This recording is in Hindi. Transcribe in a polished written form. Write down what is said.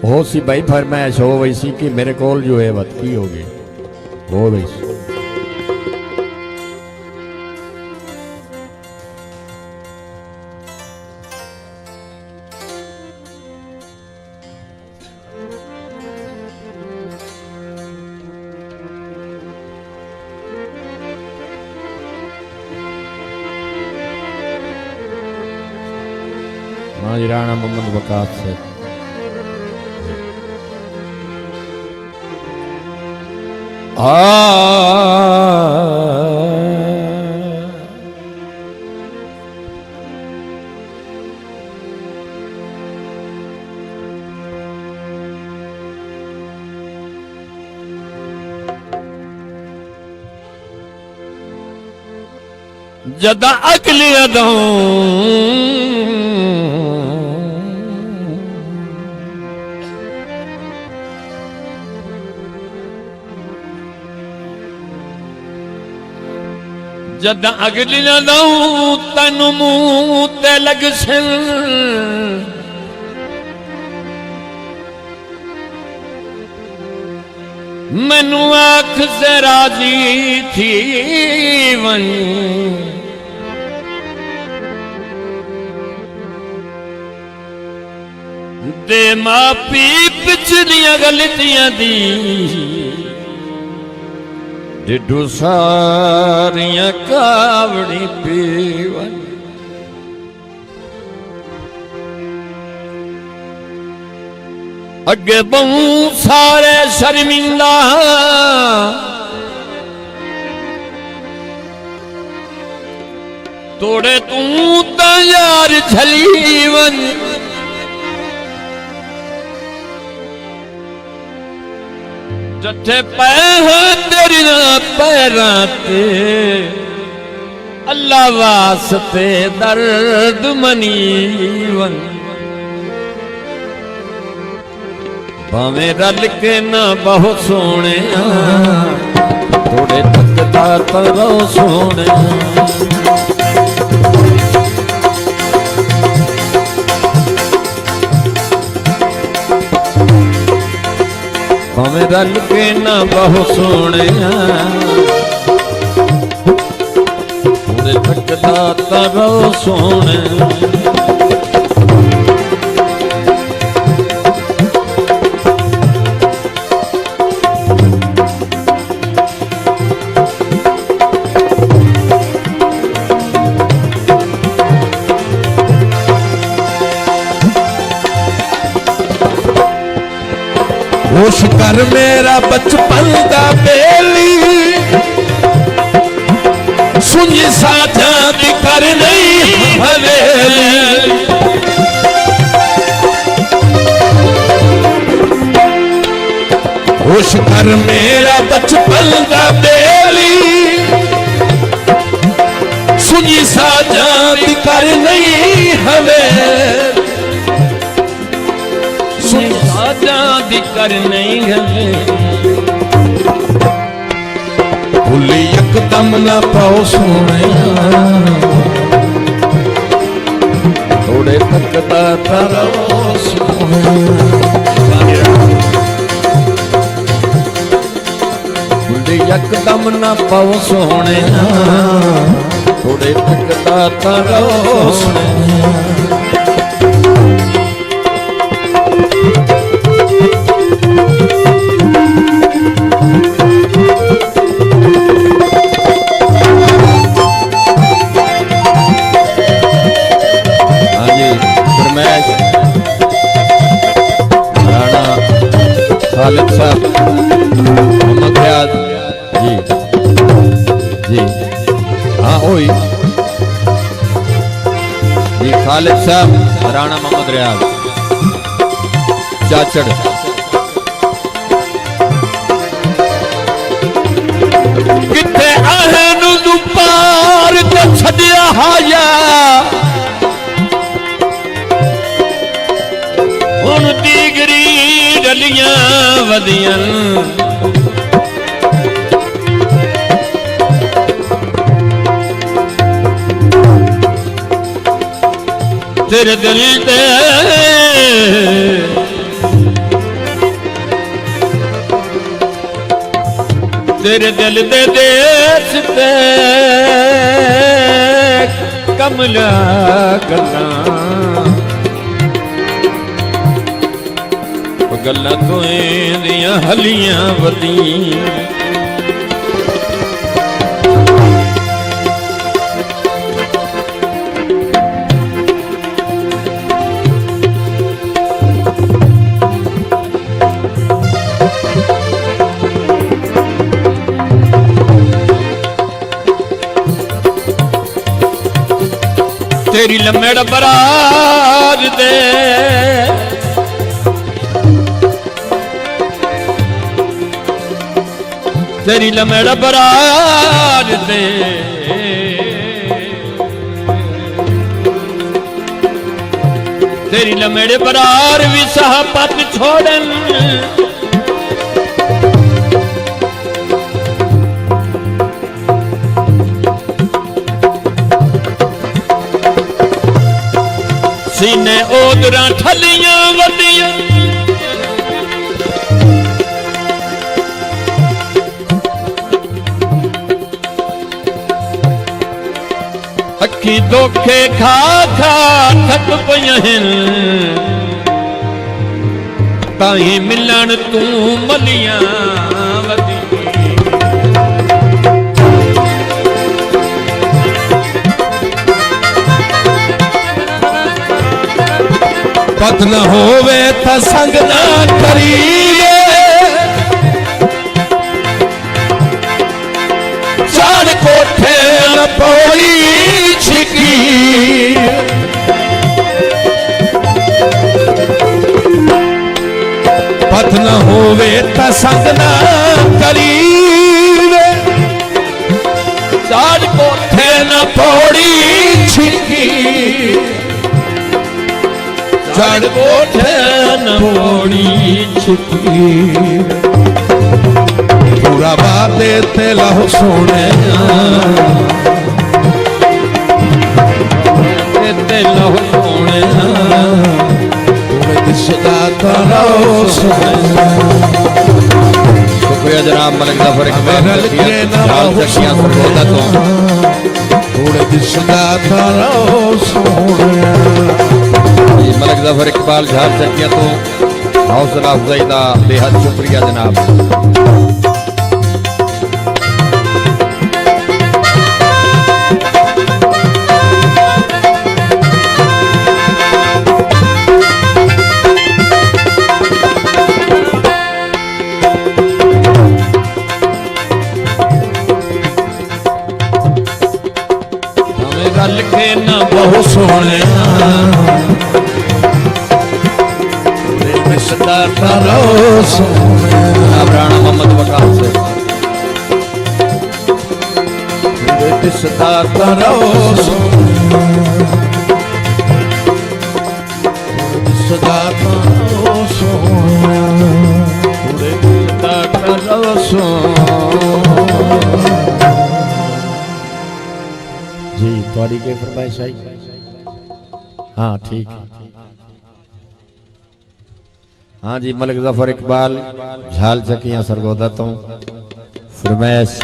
हो सी भाई फरमाइश हो गई सी कि मेरे कोल जो है वत की होगी हो गई सी। हाँ जी राणा मोहम्मद वकास से जदा अकली अदों जद अगली न दऊं तन मुंह ते लग सन मैनू आख से राजी थी वन दे मापी पिछलियां गलतियां दी डिडू सारियां कावड़ी पीवन अगे बहु सारे शर्मिंदा तोड़े तू तो यार झलीवन जठे पैर तेरी पैरां ते अल्लाह वास्ते दर्द मनीवन भावें रल के ना बहुत सोने थोड़े थकदा तरो सोने भावें रल के ना बहुत सोने थोड़े थकदा तरो सोने होश कर मेरा बचपन का बेली सुन साझा भी कर नहीं हवेली होश कर मेरा बचपन का बेली सुन साझा भी कर नहीं हवेली आजादी कर नहीं गए भूली एकदम ना पाओ सोने थोड़े थकदा तारो सोने भूली एकदम ना पाओ सोने थोड़े थकदा तारो सोने खालिद साहब मोहम्मद रियाज जी जी हाँ ओही जी खालिद साहब राणा मोहम्मद रियाज चाचड़ किथे आहन तू पार ते छड़िया हाया हुन दीगरी डलियां वदियां तेरे दिल दे तेरे दिल दे देश ते कमला गल्लां गल्लां तो दियां हलियां वदी तेरी लम्मेड़ बरार दे तेरी लम्मेड़ बरार दे तेरी लम्मेड़ बरार भी सहापत छोड़न सीने ओदरा ठलियां वदियां अखी धोखे खा खा थक पयन ताही मिलन तू मलियां वदी पत न होवे त संग न करीए चार कोठे न पौड़ी छिकी पत न होवे त संग न करीए चार कोठे न पौड़ी छिकी चढ़ कोठे न पौड़ी छिकी पूरा बाते ते लहो सोने ते लहो सोने पूरे दिसदा तारो सोने शुक्रिया जनाब मलिक ज़फ़र इकबाल पूरे दिसदा तारो सोने मलिक ज़फ़र इकबाल झार चकिया तो हौसला अफजाई का बेहद शुक्रिया जनाब। गल के न बहु सोने राणा मोहम्मद वकास से जी थोड़ी के फरमाइश आई। हाँ ठीक है। हाँ जी मलिक ज़फ़र इकबाल झाल चकिया सरगोदा तो फरमाइश